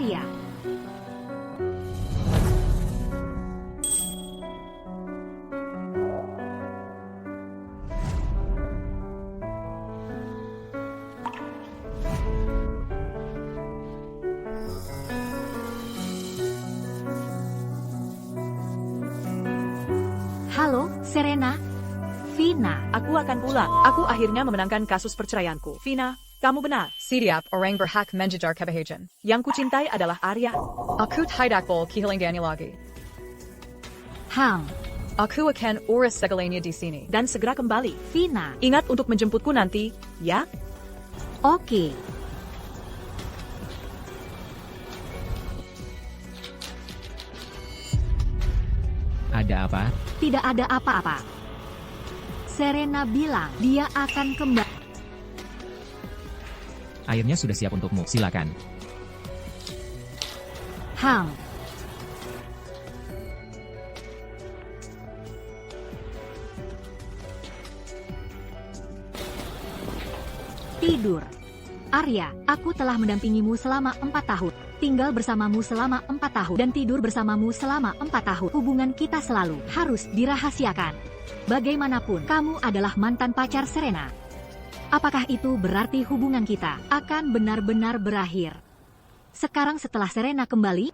Arya. Halo, Serena. Vina. Aku akan pulang. Aku akhirnya memenangkan kasus perceraianku. Vina, kamu benar. Sidiap orang berhak mengejar kebahagiaan. Yang kucintai adalah Arya. Aku tidak boleh kehilangannya lagi. Hang. Aku akan urus segalanya di sini. Dan segera kembali. Vina. Ingat untuk menjemputku nanti, ya? Oke. Ada apa? Tidak ada apa-apa. Serena bilang dia akan kembali. Airnya sudah siap untukmu, silakan. Hang. Tidur. Arya, aku telah mendampingimu selama 4 tahun. Tinggal bersamamu selama 4 tahun. Dan tidur bersamamu selama 4 tahun. Hubungan kita selalu harus dirahasiakan. Bagaimanapun, kamu adalah mantan pacar Serena. Apakah itu berarti hubungan kita akan benar-benar berakhir? Sekarang setelah Serena kembali,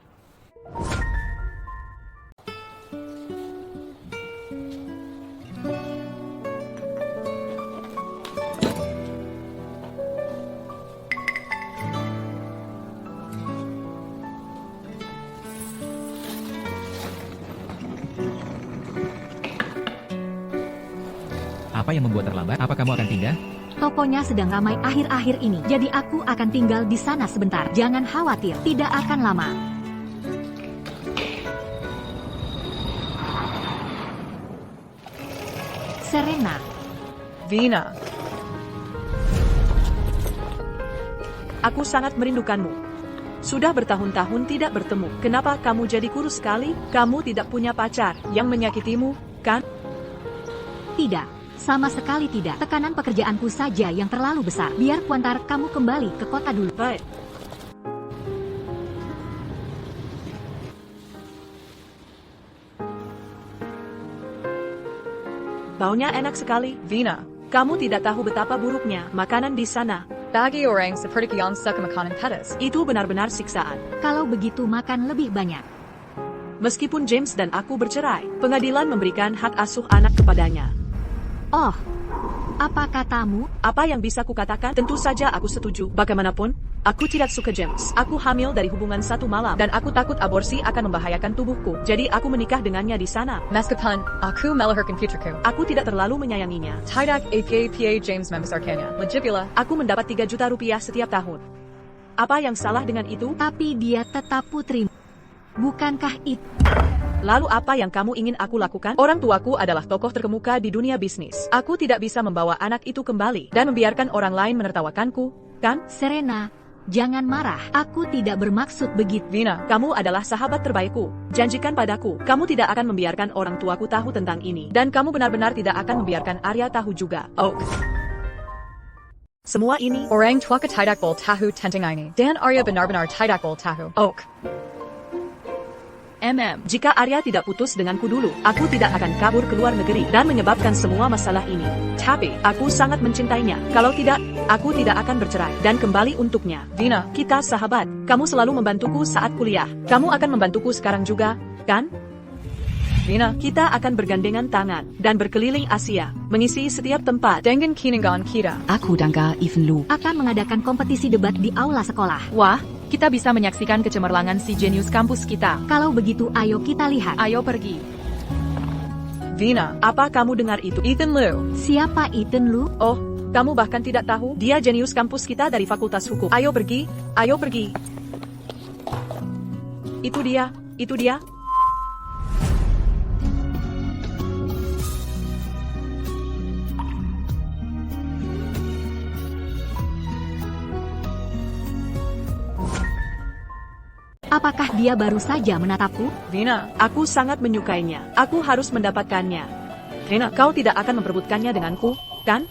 Apa yang membuat terlambat? Apa kamu akan pindah? tokonya sedang ramai akhir-akhir ini. Jadi aku akan tinggal di sana sebentar. Jangan khawatir, tidak akan lama. Serena. Vina. Aku sangat merindukanmu. Sudah bertahun-tahun tidak bertemu. Kenapa kamu jadi kurus sekali? Kamu tidak punya pacar yang menyakitimu, kan? Tidak. Sama sekali tidak. Tekanan pekerjaanku saja yang terlalu besar. Biar kuantar kamu kembali ke kota dulu. Baik. Baunya enak sekali. Vina. Kamu tidak tahu betapa buruknya makanan di sana. Bagi orang seperti yang suka makanan pedas. Itu benar-benar siksaan. Kalau begitu makan lebih banyak. Meskipun James dan aku bercerai, pengadilan memberikan hak asuh anak kepadanya. Oh, apa katamu? Apa yang bisa kukatakan? Tentu saja aku setuju. Bagaimanapun, aku tidak suka James. Aku hamil dari hubungan 1 malam, dan aku takut aborsi akan membahayakan tubuhku. Jadi aku menikah dengannya di sana. Meskipun aku melahirkan putraku. Aku tidak terlalu menyayanginya. Tidak APA James membesarkannya. Legibula. Aku mendapat 3 juta rupiah setiap tahun. Apa yang salah dengan itu? Tapi dia tetap putrimu. Bukankah itu? Lalu apa yang kamu ingin aku lakukan? Orang tuaku adalah tokoh terkemuka di dunia bisnis. Aku tidak bisa membawa anak itu kembali dan membiarkan orang lain menertawakanku, kan? Serena, jangan marah. Aku tidak bermaksud begitu. Vina, kamu adalah sahabat terbaikku. Janjikan padaku, kamu tidak akan membiarkan orang tuaku tahu tentang ini. Dan kamu benar-benar tidak akan membiarkan Arya tahu juga. Oh. Semua ini, Orang tuaku tidak boleh tahu tentang ini. Dan Arya benar-benar tidak boleh tahu. oh. Jika Arya tidak putus denganku dulu, aku tidak akan kabur ke luar negeri dan menyebabkan semua masalah ini. Tapi, aku sangat mencintainya. Kalau tidak, aku tidak akan bercerai dan kembali untuknya. Vina. Kita sahabat. Kamu selalu membantuku saat kuliah. Kamu akan membantuku sekarang juga, kan? Vina. Kita akan bergandengan tangan dan berkeliling Asia, mengisi setiap tempat. Dengan kinangan kita. Aku dan Kak Even Lu Akan mengadakan kompetisi debat di aula sekolah. Wah, kita bisa menyaksikan kecemerlangan si jenius kampus kita. Kalau begitu, ayo kita lihat. Ayo pergi. Vina. Apa kamu dengar itu? Ethan Lu. Siapa Ethan Lu? Oh, kamu bahkan tidak tahu? Dia jenius kampus kita dari Fakultas Hukum. Ayo pergi, ayo pergi. Itu dia, itu dia. Apakah dia baru saja menatapku? Vina. Aku sangat menyukainya. Aku harus mendapatkannya. Vina. Kau tidak akan memperebutkannya denganku, kan?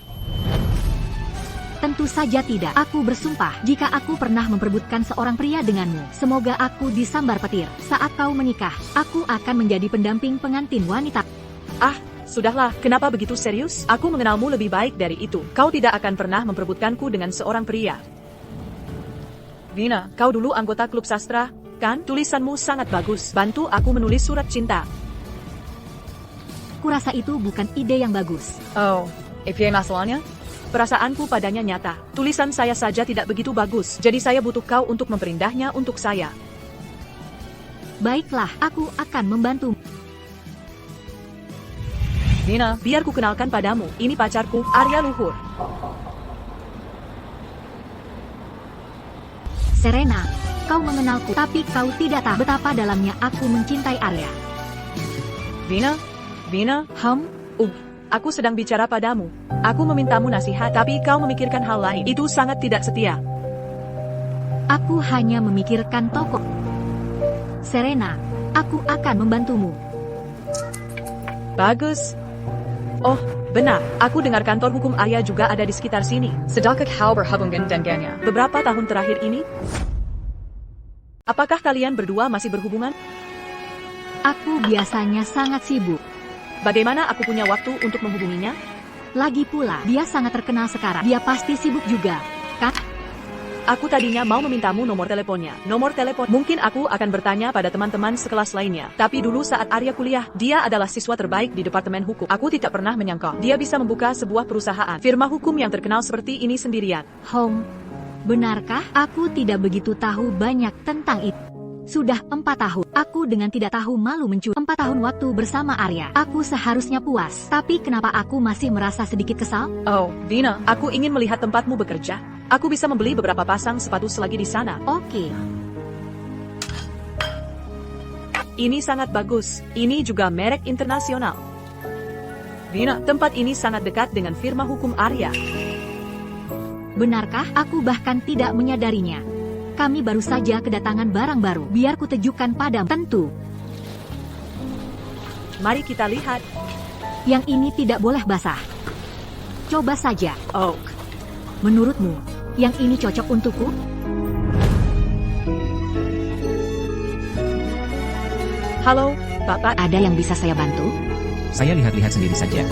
Tentu saja tidak. Aku bersumpah, jika aku pernah memperebutkan seorang pria denganmu, semoga aku disambar petir. Saat kau menikah, aku akan menjadi pendamping pengantin wanita. Ah, sudahlah, kenapa begitu serius? Aku mengenalmu lebih baik dari itu. Kau tidak akan pernah memperebutkanku dengan seorang pria. Vina, kau dulu anggota klub sastra, kan? Tulisanmu sangat bagus. Bantu aku menulis surat cinta. Kurasa itu bukan ide yang bagus. Oh, apa masalahnya? Perasaanku padanya nyata. Tulisan saya saja tidak begitu bagus, jadi saya butuh kau untuk memperindahnya untuk saya. Baiklah, aku akan membantu. Vina, biar ku kenalkan padamu. Ini pacarku, Arya Luhur. Serena, kau mengenalku, tapi kau tidak tahu betapa dalamnya aku mencintai Arya. Vina, aku sedang bicara padamu. Aku memintamu nasihat, tapi kau memikirkan hal lain. Itu sangat tidak setia. Aku hanya memikirkan toko. Serena, aku akan membantumu. Bagus. Oh, benar. Aku dengar kantor hukum Arya juga ada di sekitar sini. Sedangkan kau berhubungan dengannya. Beberapa tahun terakhir ini, apakah kalian berdua masih berhubungan? Aku biasanya sangat sibuk. Bagaimana aku punya waktu untuk menghubunginya? Lagi pula, dia sangat terkenal sekarang. Dia pasti sibuk juga, kan? Aku tadinya mau memintamu nomor teleponnya. Nomor telepon. Mungkin aku akan bertanya pada teman-teman sekelas lainnya. Tapi dulu saat Arya kuliah, dia adalah siswa terbaik di Departemen Hukum. Aku tidak pernah menyangka dia bisa membuka sebuah perusahaan firma hukum yang terkenal seperti ini sendirian. Home, benarkah? Aku tidak begitu tahu banyak tentang itu. Sudah 4 tahun, aku dengan tidak tahu malu mencuri 4 tahun waktu bersama Arya. Aku seharusnya puas, tapi kenapa aku masih merasa sedikit kesal? Oh, Vina, aku ingin melihat tempatmu bekerja. Aku bisa membeli beberapa pasang sepatu selagi di sana. Oke. Ini sangat bagus. Ini juga merek internasional. Vina, tempat ini sangat dekat dengan firma hukum Arya. Benarkah? Aku bahkan tidak menyadarinya. Kami baru saja kedatangan barang baru. Biar ku tunjukkan padamu. Tentu. Mari kita lihat. Yang ini tidak boleh basah. Coba saja. Oh, Menurutmu, yang ini cocok untukku? halo, Bapak. Ada yang bisa saya bantu? Saya lihat-lihat sendiri saja.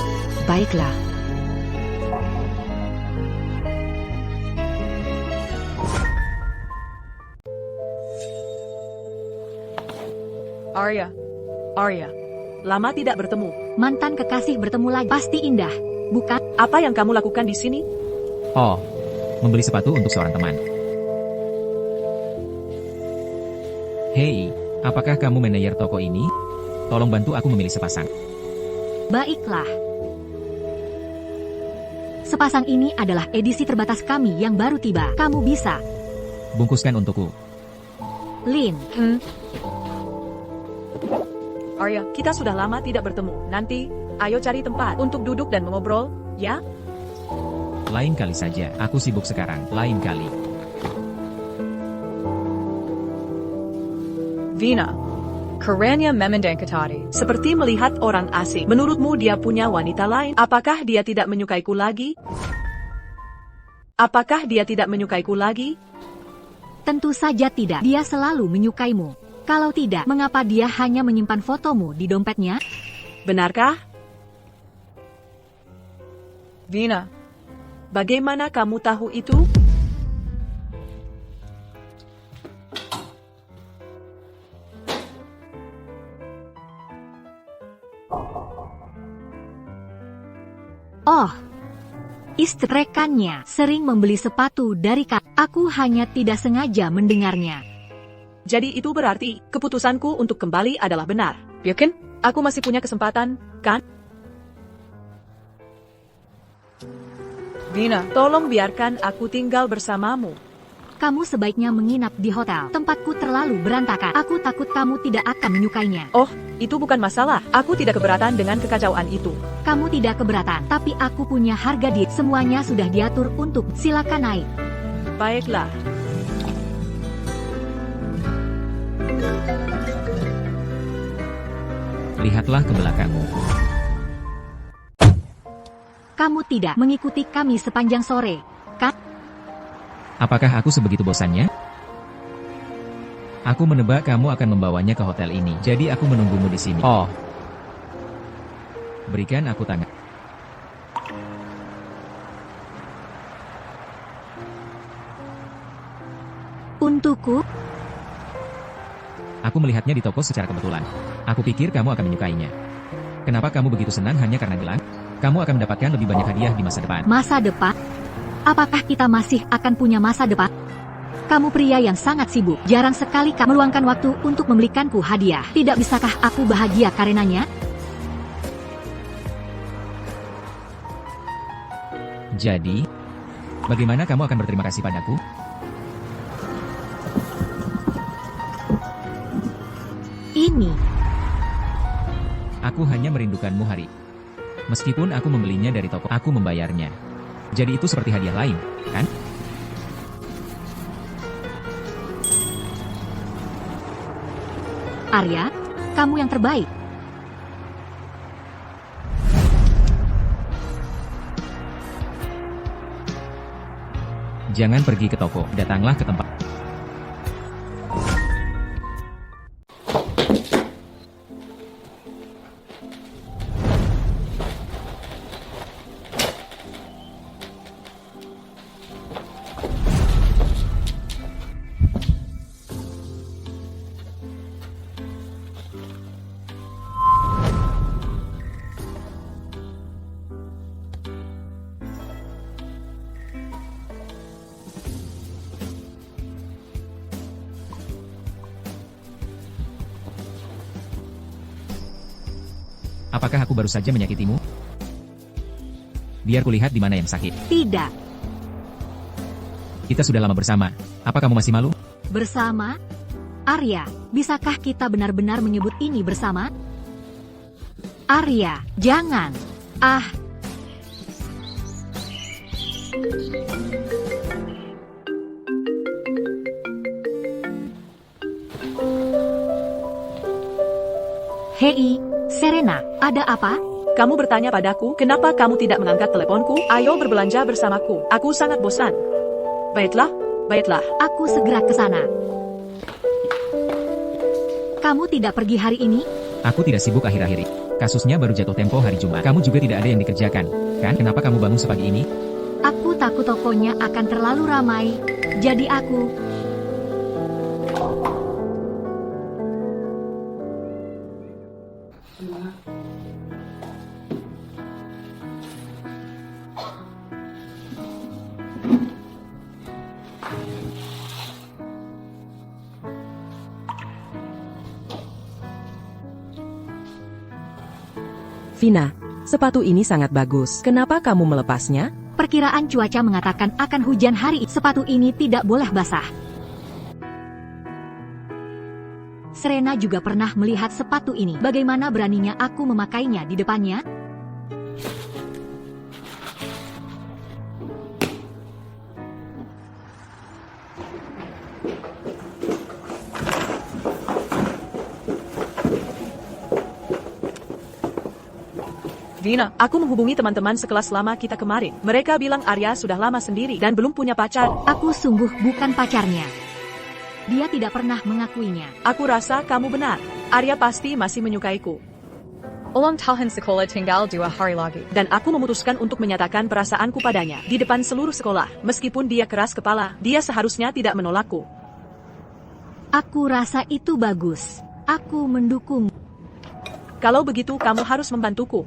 Baiklah. Arya. Lama tidak bertemu. Mantan kekasih bertemu lagi. Pasti indah, bukan? Apa yang kamu lakukan di sini? Oh, membeli sepatu untuk seorang teman. Hei, apakah kamu manajer toko ini? Tolong bantu aku memilih sepasang. Baiklah. Sepasang ini adalah edisi terbatas kami yang baru tiba. Kamu bisa. Bungkuskan untukku. Lin, Arya, kita sudah lama tidak bertemu. Nanti, ayo cari tempat untuk duduk dan mengobrol, ya? Lain kali saja, aku sibuk sekarang. Lain kali. Vina, kerennya memandang tadi. Seperti melihat orang asing. Menurutmu dia punya wanita lain? Apakah dia tidak menyukaiku lagi? Apakah dia tidak menyukaiku lagi? tentu saja tidak. Dia selalu menyukaimu. Kalau tidak, mengapa dia hanya menyimpan fotomu di dompetnya? Benarkah? Vina, Bagaimana kamu tahu itu? Oh, istri rekannya sering membeli sepatu dari kak. Aku hanya tidak sengaja mendengarnya. Jadi itu berarti keputusanku untuk kembali adalah benar. yakin? Aku masih punya kesempatan, kan? Vina, Tolong biarkan aku tinggal bersamamu. Kamu sebaiknya menginap di hotel. Tempatku terlalu berantakan. Aku takut kamu tidak akan menyukainya. Oh, itu bukan masalah. Aku tidak keberatan dengan kekacauan itu. Kamu tidak keberatan, tapi aku punya harga diri. Semuanya sudah diatur untuk. Silakan naik. Baiklah. Lihatlah ke belakangmu. Kamu tidak mengikuti kami sepanjang sore, kan? Apakah aku sebegitu bosannya? Aku menebak kamu akan membawanya ke hotel ini. Jadi aku menunggumu di sini. Oh. Berikan aku tangan. Untukku, Aku melihatnya di toko secara kebetulan. Aku pikir kamu akan menyukainya. Kenapa kamu begitu senang hanya karena gelang? Kamu akan mendapatkan lebih banyak hadiah di masa depan. masa depan? Apakah kita masih akan punya masa depan? Kamu pria yang sangat sibuk. Jarang sekali kamu meluangkan waktu untuk membelikanku hadiah. Tidak bisakah aku bahagia karenanya? Jadi, bagaimana kamu akan berterima kasih padaku? Ini, Aku hanya merindukanmu hari. Meskipun aku membelinya dari toko, aku membayarnya. Jadi itu seperti hadiah lain, kan? Arya, kamu yang terbaik. Jangan pergi ke toko, datanglah ke tempat. Apakah aku baru saja menyakitimu? Biar kulihat di mana yang sakit. Tidak. Kita sudah lama bersama. Apa kamu masih malu? Bersama? Arya, bisakah kita benar-benar menyebut ini bersama? Arya, jangan. Ah, hei, Serena, ada apa? Kamu bertanya padaku, kenapa kamu tidak mengangkat teleponku? Ayo berbelanja bersamaku. Aku sangat bosan. Baiklah, baiklah. Aku segera ke sana. Kamu tidak pergi hari ini? Aku tidak sibuk akhir-akhir ini. Kasusnya baru jatuh tempo hari Jumat. Kamu juga tidak ada yang dikerjakan, kan? Kenapa kamu bangun sepagi ini? Aku takut tokonya akan terlalu ramai. Jadi aku... Vina, sepatu ini sangat bagus. Kenapa kamu melepasnya? Perkiraan cuaca mengatakan akan hujan hari ini. Sepatu ini tidak boleh basah. Serena juga pernah melihat sepatu ini. Bagaimana beraninya aku memakainya di depannya? Vina, aku menghubungi teman-teman sekelas lama kita kemarin. Mereka bilang Arya sudah lama sendiri dan belum punya pacar. Aku sungguh bukan pacarnya. Dia tidak pernah mengakuinya. Aku rasa kamu benar. Arya pasti masih menyukaiku. Ulang tahun sekolah tinggal 2 hari lagi. Dan aku memutuskan untuk menyatakan perasaanku padanya. Di depan seluruh sekolah. Meskipun dia keras kepala, dia seharusnya tidak menolakku. Aku rasa itu bagus. Aku mendukung. Kalau begitu kamu harus membantuku.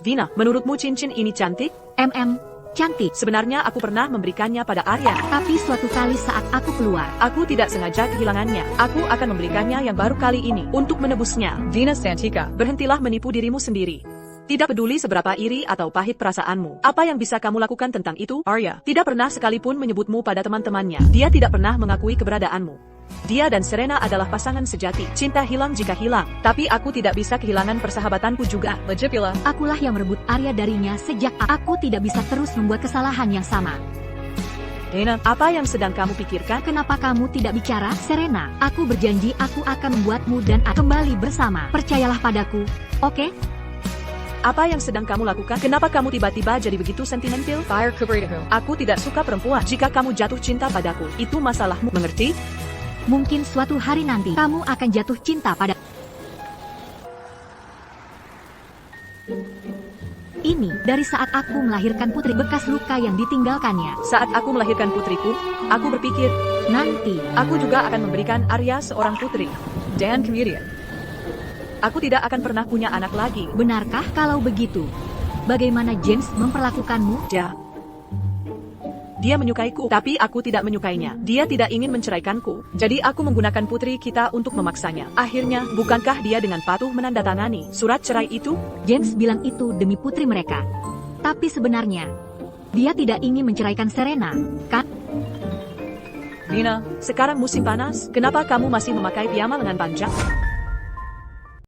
Vina, menurutmu cincin ini cantik? Cantik. Sebenarnya aku pernah memberikannya pada Arya. Tapi suatu kali saat aku keluar, Aku tidak sengaja kehilangannya. Aku akan membelikannya yang baru kali ini untuk menebusnya. Vina Santika. Berhentilah menipu dirimu sendiri. Tidak peduli seberapa iri atau pahit perasaanmu. Apa yang bisa kamu lakukan tentang itu? Arya tidak pernah sekalipun menyebutmu pada teman-temannya. Dia tidak pernah mengakui keberadaanmu. Dia dan Serena adalah pasangan sejati. Cinta hilang jika hilang. Tapi aku tidak bisa kehilangan persahabatanku juga. Legipula. akulah yang merebut Arya darinya sejak aku tidak bisa terus membuat kesalahan yang sama. Dana, apa yang sedang kamu pikirkan? Kenapa kamu tidak bicara, Serena? Aku berjanji aku akan membuatmu dan kembali bersama. Percayalah padaku, oke? Apa yang sedang kamu lakukan? Kenapa kamu tiba-tiba jadi begitu sentimental? Fire Kubritahu. Aku tidak suka perempuan. Jika kamu jatuh cinta padaku, itu masalahmu, mengerti? Mungkin suatu hari nanti kamu akan jatuh cinta pada. Ini dari saat aku melahirkan putri, bekas luka yang ditinggalkannya. Saat aku melahirkan putriku, aku berpikir, Nanti, aku juga akan memberikan Arya seorang putri. Dan kemudian. Aku tidak akan pernah punya anak lagi. benarkah kalau begitu? Bagaimana James memperlakukanmu? Dia menyukaiku, tapi aku tidak menyukainya. Dia tidak ingin menceraikanku. Jadi aku menggunakan putri kita untuk memaksanya. Akhirnya, bukankah dia dengan patuh menandatangani surat cerai itu? James bilang itu demi putri mereka. Tapi sebenarnya, dia tidak ingin menceraikan Serena, kan? Dina, sekarang musim panas, kenapa kamu masih memakai piyama lengan panjang?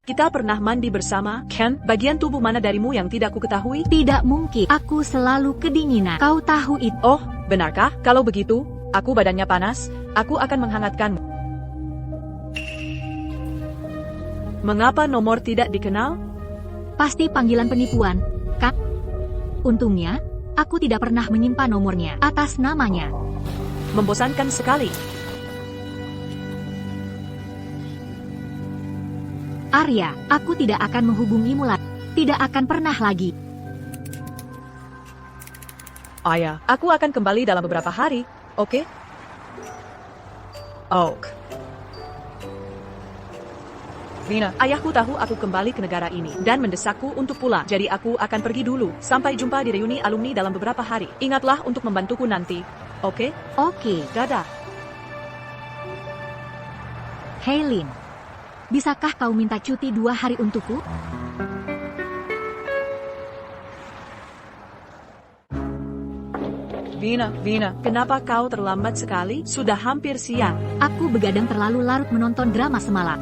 Kita pernah mandi bersama, Ken? Bagian tubuh mana darimu yang tidak ku ketahui? Tidak mungkin. Aku selalu kedinginan. Kau tahu itu. Oh, benarkah? Kalau begitu, aku badannya panas, aku akan menghangatkanmu. Mengapa nomor tidak dikenal? Pasti panggilan penipuan, kan? Untungnya, aku tidak pernah menyimpan nomornya atas namanya. Membosankan sekali. Arya, aku tidak akan menghubungimu lagi. Tidak akan pernah lagi. Ayah, aku akan kembali dalam beberapa hari, oke? Ok. Dina, ayahku tahu aku kembali ke negara ini dan mendesakku untuk pulang. Jadi aku akan pergi dulu. Sampai jumpa di reuni alumni dalam beberapa hari. Ingatlah untuk membantuku nanti. Oke? Oke. Dadah. Haylin, bisakah kau minta cuti 2 hari untukku? Vina, kenapa kau terlambat sekali? Sudah hampir siang. Aku begadang terlalu larut menonton drama semalam.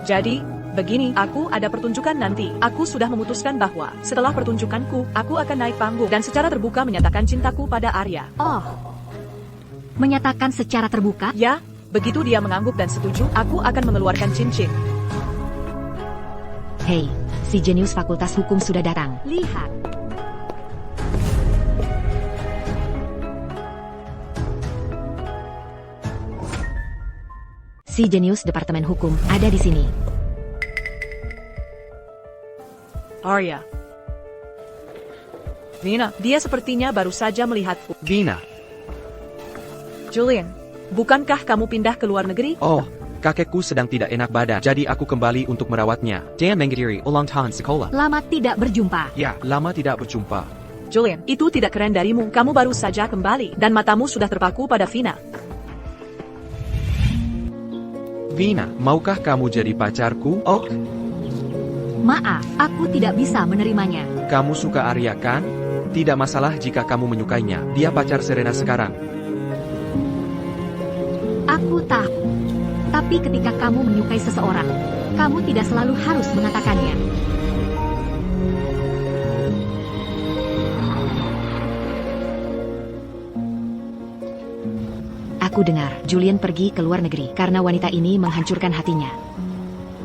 Jadi, begini, aku ada pertunjukan nanti. Aku sudah memutuskan bahwa setelah pertunjukanku, aku akan naik panggung dan secara terbuka menyatakan cintaku pada Arya. Oh, menyatakan secara terbuka? Ya, begitu dia mengangguk dan setuju, aku akan mengeluarkan cincin. Hei, si jenius Fakultas Hukum sudah datang. Lihat. Si jenius Departemen Hukum ada di sini. Arya. Vina, dia sepertinya baru saja melihatku. Vina. Julian. Bukankah kamu pindah ke luar negeri? Oh, kakekku sedang tidak enak badan, jadi aku kembali untuk merawatnya. Dan menghadiri ulang tahun sekolah. Lama tidak berjumpa. Ya, lama tidak berjumpa. Julian. Itu tidak keren darimu, kamu baru saja kembali, dan matamu sudah terpaku pada Vina. Vina, maukah kamu jadi pacarku? Oh, Maaf, aku tidak bisa menerimanya. kamu suka Arya kan? Tidak masalah jika kamu menyukainya. Dia pacar Serena sekarang. Aku tahu. Tapi ketika kamu menyukai seseorang, kamu tidak selalu harus mengatakannya. Aku dengar Julian pergi ke luar negeri karena wanita ini menghancurkan hatinya.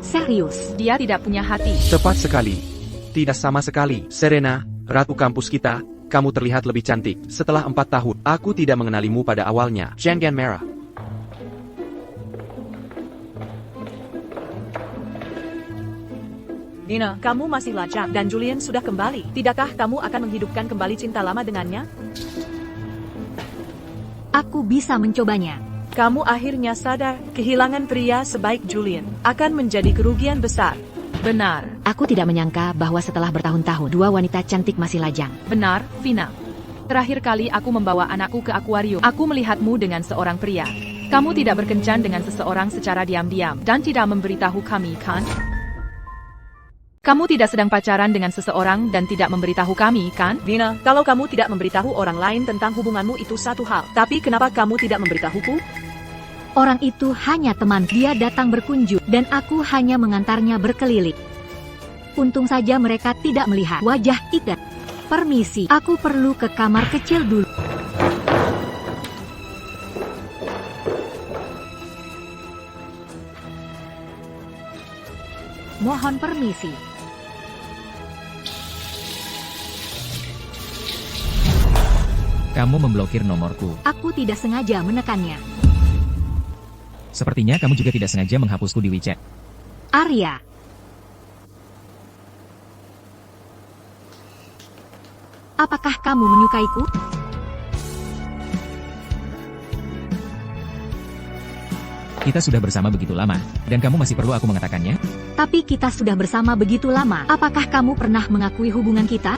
Serius? Dia tidak punya hati. Tepat sekali. Tidak sama sekali. Serena, ratu kampus kita, kamu terlihat lebih cantik. Setelah 4 tahun, aku tidak mengenalimu pada awalnya. Jangan merah. Vina, kamu masih lajang, dan Julian sudah kembali. Tidakkah kamu akan menghidupkan kembali cinta lama dengannya? Aku bisa mencobanya. Kamu akhirnya sadar, kehilangan pria sebaik Julian akan menjadi kerugian besar. Benar. Aku tidak menyangka bahwa setelah bertahun-tahun, 2 wanita cantik masih lajang. Benar, Vina. Terakhir kali aku membawa anakku ke akuarium, aku melihatmu dengan seorang pria. Kamu tidak berkencan dengan seseorang secara diam-diam dan tidak memberitahu kami, kan? Kamu tidak sedang pacaran dengan seseorang dan tidak memberitahu kami, kan? Vina, kalau kamu tidak memberitahu orang lain tentang hubunganmu itu satu hal. Tapi kenapa kamu tidak memberitahuku? Orang itu hanya teman. Dia datang berkunjung dan aku hanya mengantarnya berkeliling. Untung saja mereka tidak melihat wajah Ida. Permisi, aku perlu ke kamar kecil dulu. Mohon permisi. Kamu memblokir nomorku. Aku tidak sengaja menekannya. Sepertinya kamu juga tidak sengaja menghapusku di WeChat. Arya. Apakah kamu menyukaiku? Kita sudah bersama begitu lama, dan kamu masih perlu aku mengatakannya? Tapi kita sudah bersama begitu lama. Apakah kamu pernah mengakui hubungan kita?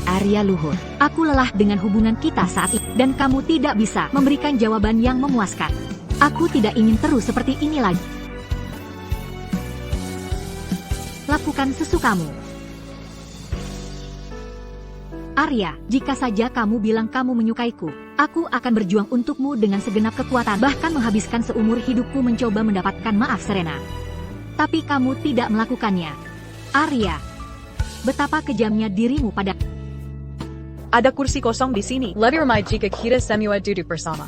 Arya Luhur, aku lelah dengan hubungan kita saat ini, dan kamu tidak bisa memberikan jawaban yang memuaskan. Aku tidak ingin terus seperti ini lagi. Lakukan sesukamu. Arya, jika saja kamu bilang kamu menyukaiku, aku akan berjuang untukmu dengan segenap kekuatan, bahkan menghabiskan seumur hidupku mencoba mendapatkan maaf Serena. Tapi kamu tidak melakukannya. Arya, betapa kejamnya dirimu pada... Ada kursi kosong di sini. Lebih ramai jika kita semua duduk bersama.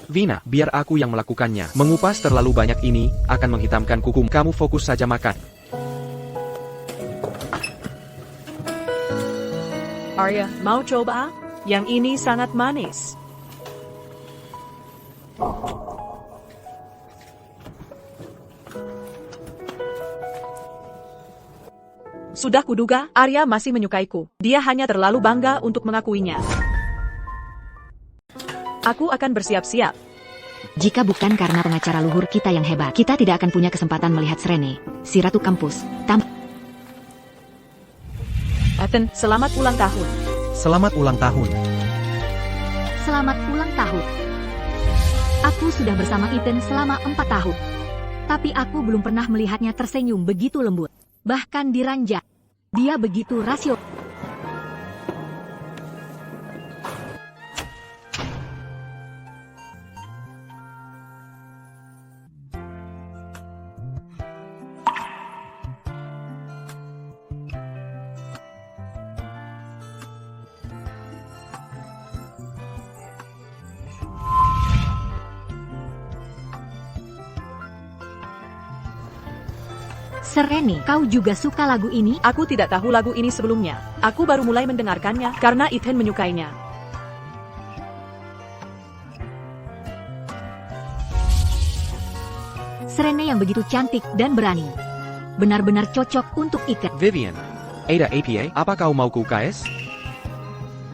Vina, biar aku yang melakukannya. Mengupas terlalu banyak ini akan menghitamkan kuku. Kamu fokus saja makan. Arya, mau coba? Yang ini sangat manis. Sudah kuduga, Arya masih menyukaiku. Dia hanya terlalu bangga untuk mengakuinya. Aku akan bersiap-siap. Jika bukan karena pengacara luhur kita yang hebat, kita tidak akan punya kesempatan melihat Serene, si ratu kampus. Ethan, selamat ulang tahun. Selamat ulang tahun. Selamat ulang tahun. Aku sudah bersama Ethan selama 4 tahun. Tapi aku belum pernah melihatnya tersenyum begitu lembut. Bahkan diranjak. Dia begitu rasio. Serene, kau juga suka lagu ini? Aku tidak tahu lagu ini sebelumnya. Aku baru mulai mendengarkannya karena Ethan menyukainya. Serene yang begitu cantik dan berani. Benar-benar cocok untuk Ethan. Vivian. Ada APA, apa kau mau ku KS?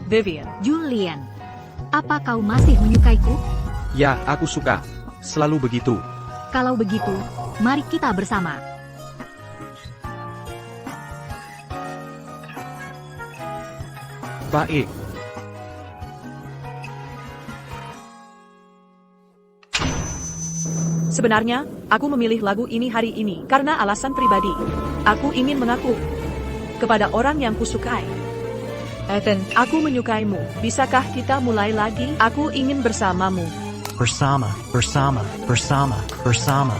Vivian. Julian, apa kau masih menyukaiku? Ya, aku suka. Selalu begitu. Kalau begitu, mari kita bersama. Baik. Sebenarnya, aku memilih lagu ini hari ini karena alasan pribadi. Aku ingin mengaku kepada orang yang kusukai. Ethan, aku menyukaimu. Bisakah kita mulai lagi? Aku ingin bersamamu. Bersama, bersama, bersama, bersama.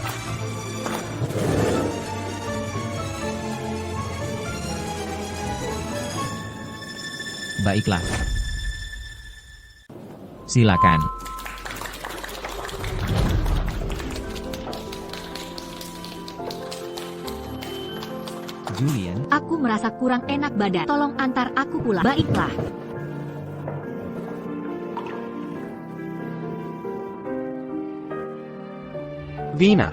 Baiklah. Silakan. Julian, Aku merasa kurang enak badan. Tolong antar aku pulang. Baiklah. Vina,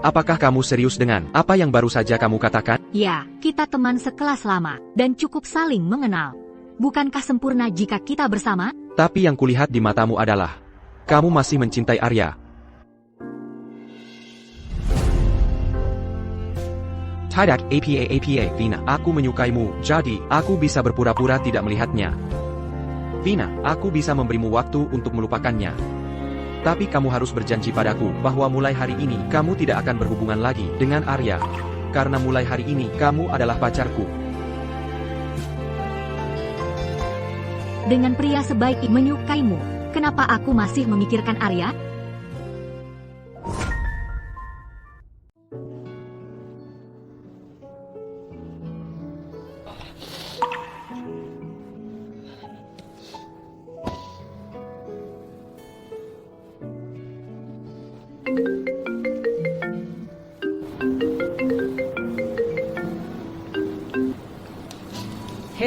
apakah kamu serius dengan apa yang baru saja kamu katakan? Ya, kita teman sekelas lama dan cukup saling mengenal. Bukankah sempurna jika kita bersama? Tapi yang kulihat di matamu adalah kamu masih mencintai Arya. Tidak, APA, Vina, aku menyukaimu, jadi aku bisa berpura-pura tidak melihatnya. Vina, aku bisa memberimu waktu untuk melupakannya. Tapi kamu harus berjanji padaku bahwa mulai hari ini kamu tidak akan berhubungan lagi dengan Arya. Karena mulai hari ini kamu adalah pacarku. Dengan pria sebaik menyukaimu, kenapa aku masih memikirkan Arya?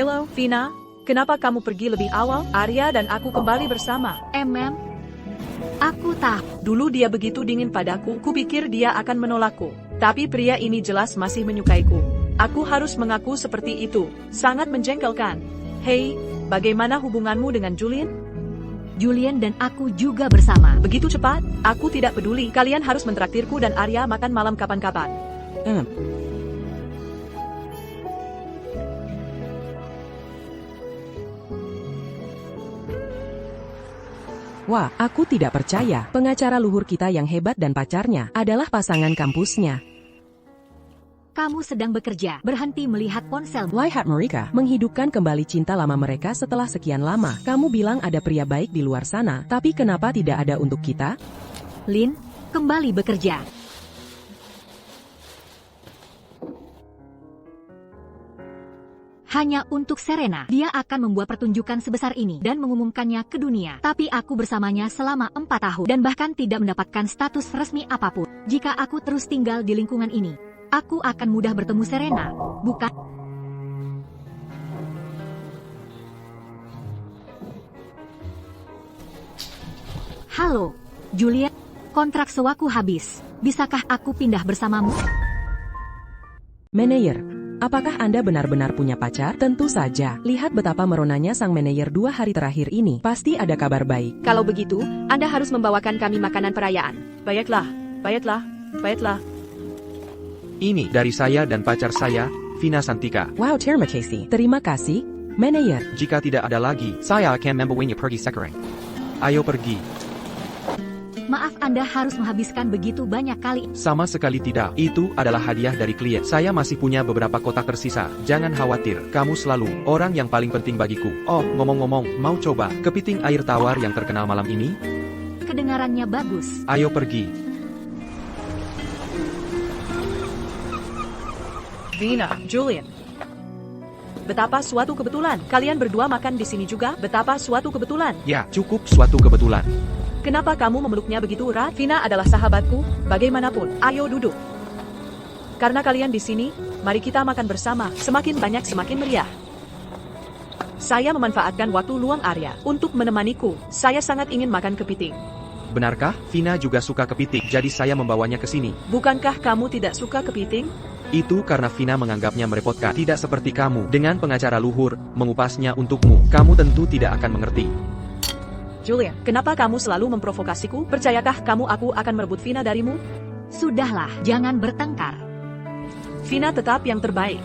Hello, Vina. Kenapa kamu pergi lebih awal? Arya dan aku kembali bersama. Aku tahu. Dulu dia begitu dingin padaku, kupikir dia akan menolakku. Tapi pria ini jelas masih menyukaiku. Aku harus mengaku seperti itu. Sangat menjengkelkan. Hei, bagaimana hubunganmu dengan Julian? Julian dan aku juga bersama. Begitu cepat? Aku tidak peduli. Kalian harus mentraktirku dan Arya makan malam kapan-kapan. Wah, aku tidak percaya. Pengacara luhur kita yang hebat dan pacarnya adalah pasangan kampusnya. Kamu sedang bekerja. Berhenti melihat ponsel. Lihat mereka menghidupkan kembali cinta lama mereka setelah sekian lama. Kamu bilang ada pria baik di luar sana, tapi kenapa tidak ada untuk kita? Lin, kembali bekerja. Hanya untuk Serena, dia akan membuat pertunjukan sebesar ini dan mengumumkannya ke dunia. Tapi aku bersamanya selama 4 tahun dan bahkan tidak mendapatkan status resmi apapun. Jika aku terus tinggal di lingkungan ini, aku akan mudah bertemu Serena, bukan? Halo, Julia. Kontrak sewaku habis. Bisakah aku pindah bersamamu? Manajer, apakah Anda benar-benar punya pacar? Tentu saja. Lihat betapa meronanya sang manajer 2 hari terakhir ini. Pasti ada kabar baik. Kalau begitu, Anda harus membawakan kami makanan perayaan. Baiklah, baiklah, baiklah. Ini dari saya dan pacar saya, Vina Santika. Wow, terima kasih. Terima kasih, manajer. Jika tidak ada lagi, saya akan membawanya pergi sekarang. Ayo pergi. Maaf, Anda harus menghabiskan begitu banyak kali. Sama sekali tidak. Itu adalah hadiah dari klien. Saya masih punya beberapa kotak tersisa. Jangan khawatir, kamu selalu orang yang paling penting bagiku. Oh, ngomong-ngomong, mau coba kepiting air tawar yang terkenal malam ini? Kedengarannya bagus. Ayo pergi. Vina, Julian. Betapa suatu kebetulan. Kalian berdua makan di sini juga. Betapa suatu kebetulan. Ya, cukup suatu kebetulan. Kenapa kamu memeluknya begitu erat? Vina adalah sahabatku, bagaimanapun. Ayo duduk. Karena kalian di sini, mari kita makan bersama. Semakin banyak semakin meriah. Saya memanfaatkan waktu luang Arya untuk menemaniku. Saya sangat ingin makan kepiting. Benarkah? Vina juga suka kepiting, jadi saya membawanya ke sini. Bukankah kamu tidak suka kepiting? Itu karena Vina menganggapnya merepotkan. Tidak seperti kamu, dengan pengacara luhur, mengupasnya untukmu. Kamu tentu tidak akan mengerti. Julia, kenapa kamu selalu memprovokasiku? Percayakah kamu aku akan merebut Vina darimu? Sudahlah, jangan bertengkar. Vina tetap yang terbaik.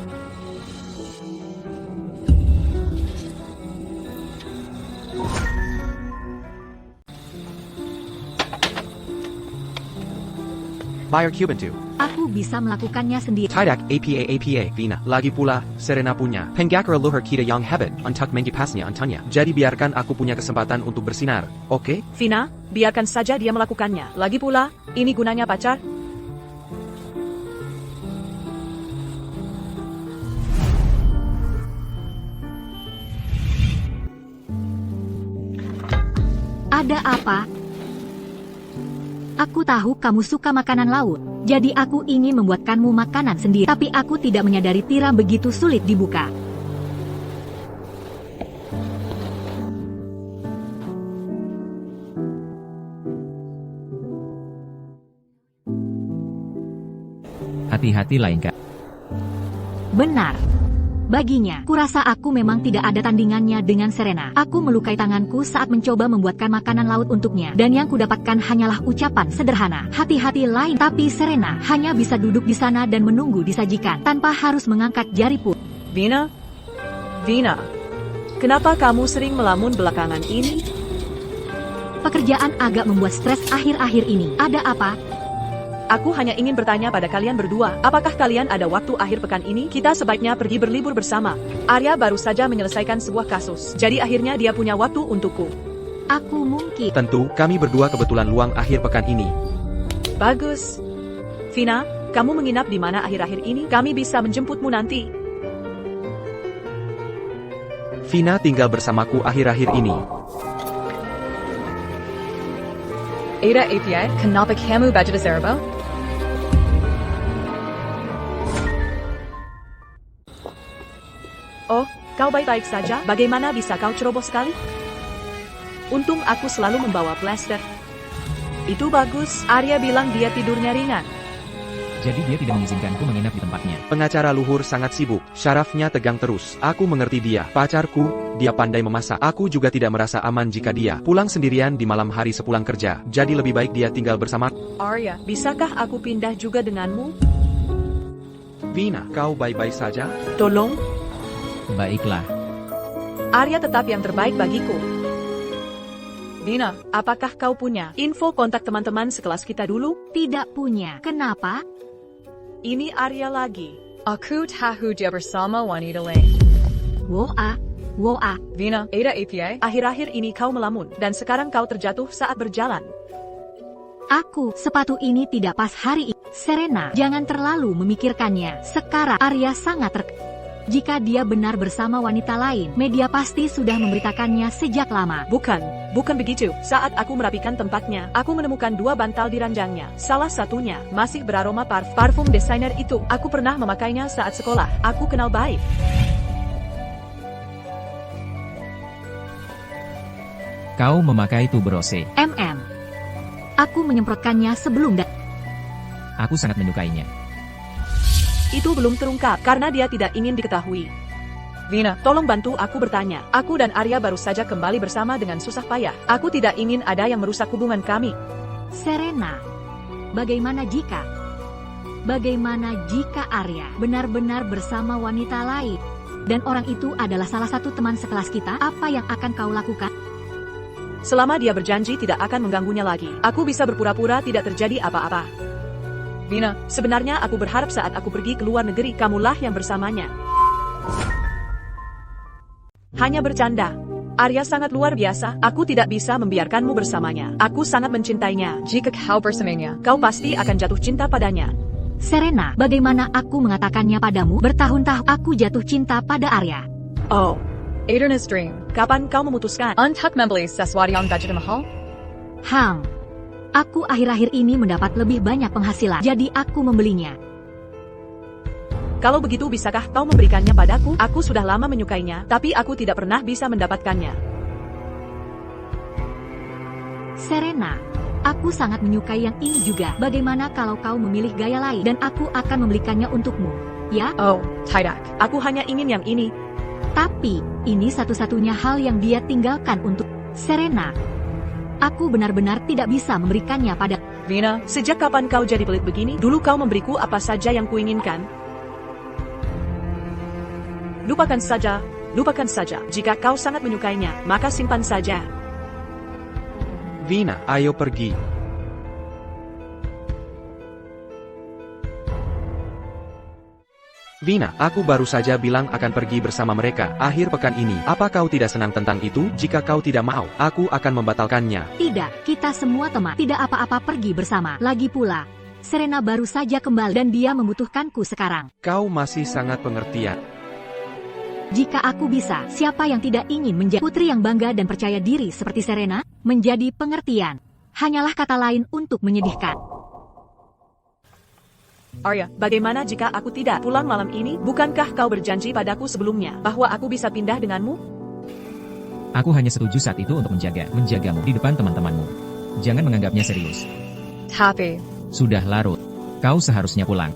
Bayar Cuban 2. Aku bisa melakukannya sendiri. Tidak, APA, Vina. Lagi pula, Serena punya. Penggakar luhur kita yang hebat, untuk mengipasnya Antonia. Jadi biarkan aku punya kesempatan untuk bersinar, oke? Vina, biarkan saja dia melakukannya. Lagi pula, ini gunanya pacar. Ada apa? Aku tahu kamu suka makanan laut, jadi aku ingin membuatkanmu makanan sendiri. Tapi aku tidak menyadari tiram begitu sulit dibuka. Hati-hati lain kak. Benar. Baginya, kurasa aku memang tidak ada tandingannya dengan Serena. Aku melukai tanganku saat mencoba membuatkan makanan laut untuknya. Dan yang kudapatkan hanyalah ucapan sederhana. Hati-hati lain. Tapi Serena hanya bisa duduk di sana dan menunggu disajikan. Tanpa harus mengangkat jari pun. Vina? Vina, kenapa kamu sering melamun belakangan ini? Pekerjaan agak membuat stres akhir-akhir ini. Ada apa? Aku hanya ingin bertanya pada kalian berdua, apakah kalian ada waktu akhir pekan ini? Kita sebaiknya pergi berlibur bersama. Arya baru saja menyelesaikan sebuah kasus, jadi akhirnya dia punya waktu untukku. Aku mungkin. Tentu, kami berdua kebetulan luang akhir pekan ini. Bagus. Vina, kamu menginap di mana akhir-akhir ini? Kami bisa menjemputmu nanti. Vina tinggal bersamaku akhir-akhir ini. Ada API, kenapa kamu baca di Serbo? Oh, kau baik-baik saja? Bagaimana bisa kau ceroboh sekali? Untung aku selalu membawa blaster. Itu bagus, Arya bilang dia tidurnya ringan. Jadi dia tidak mengizinkanku menginap di tempatnya. Pengacara luhur sangat sibuk, syarafnya tegang terus. Aku mengerti dia, pacarku, dia pandai memasak. Aku juga tidak merasa aman jika dia pulang sendirian di malam hari sepulang kerja. Jadi lebih baik dia tinggal bersama. Arya, bisakah aku pindah juga denganmu? Vina, kau baik-baik saja? Tolong, Baiklah. Arya tetap yang terbaik bagiku. Vina, apakah kau punya info kontak teman-teman sekelas kita dulu? Tidak punya. Kenapa? Ini Arya lagi. Aku tahu dia bersama wanita lain. Woa. Woa. Vina, ada APA? Akhir-akhir ini kau melamun, dan sekarang kau terjatuh saat berjalan. Aku, sepatu ini tidak pas hari ini. Serena, jangan terlalu memikirkannya. Sekarang Arya sangat Jika dia benar bersama wanita lain, media pasti sudah memberitakannya sejak lama. Bukan begitu. Saat aku merapikan tempatnya, aku menemukan 2 bantal di ranjangnya. Salah satunya masih beraroma parfum desainer itu. Aku pernah memakainya saat sekolah. Aku kenal baik. Kau memakai tuberose. Aku menyemprotkannya sebelum Aku sangat menyukainya. Itu belum terungkap, karena dia tidak ingin diketahui. Vina, tolong bantu aku bertanya. Aku dan Arya baru saja kembali bersama dengan susah payah. Aku tidak ingin ada yang merusak hubungan kami. Serena, bagaimana jika Arya benar-benar bersama wanita lain? Dan orang itu adalah salah satu teman sekelas kita, apa yang akan kau lakukan? Selama dia berjanji tidak akan mengganggunya lagi, aku bisa berpura-pura tidak terjadi apa-apa. Vina, sebenarnya aku berharap saat aku pergi ke luar negeri, kamulah yang bersamanya. Hanya bercanda. Arya sangat luar biasa, aku tidak bisa membiarkanmu bersamanya. Aku sangat mencintainya. Jika kau bersamanya, Kau pasti akan jatuh cinta padanya. Serena, bagaimana aku mengatakannya padamu? Bertahun-tahun aku jatuh cinta pada Arya. Oh, Aderna's dream. kapan kau memutuskan? Untuk membeli sesuatu yang budget mahal? Aku akhir-akhir ini mendapat lebih banyak penghasilan, jadi aku membelinya. Kalau begitu bisakah kau memberikannya padaku? Aku sudah lama menyukainya, tapi aku tidak pernah bisa mendapatkannya. Serena, aku sangat menyukai yang ini juga. Bagaimana kalau kau memilih gaya lain dan aku akan membelikannya untukmu? Ya? Oh, tidak. Aku hanya ingin yang ini. Tapi, ini satu-satunya hal yang dia tinggalkan untuk Serena. Aku benar-benar tidak bisa memberikannya pada Vina, sejak kapan kau jadi pelit begini? Dulu kau memberiku apa saja yang kuinginkan. Lupakan saja. Jika kau sangat menyukainya, maka simpan saja. Vina, ayo pergi. Vina, aku baru saja bilang akan pergi bersama mereka akhir pekan ini. Apa kau tidak senang tentang itu? Jika kau tidak mau, aku akan membatalkannya. Tidak, kita semua teman. Tidak apa-apa pergi bersama. Lagi pula, Serena baru saja kembali dan dia membutuhkanku sekarang. Kau masih sangat pengertian. Jika aku bisa, siapa yang tidak ingin menjadi putri yang bangga dan percaya diri seperti Serena? Menjadi pengertian. Hanyalah kata lain untuk menyedihkan. Arya, bagaimana jika aku tidak pulang malam ini? Bukankah kau berjanji padaku sebelumnya bahwa aku bisa pindah denganmu? Aku hanya setuju saat itu untuk menjagamu di depan teman-temanmu. Jangan menganggapnya serius. Tapi, Sudah larut. Kau seharusnya pulang.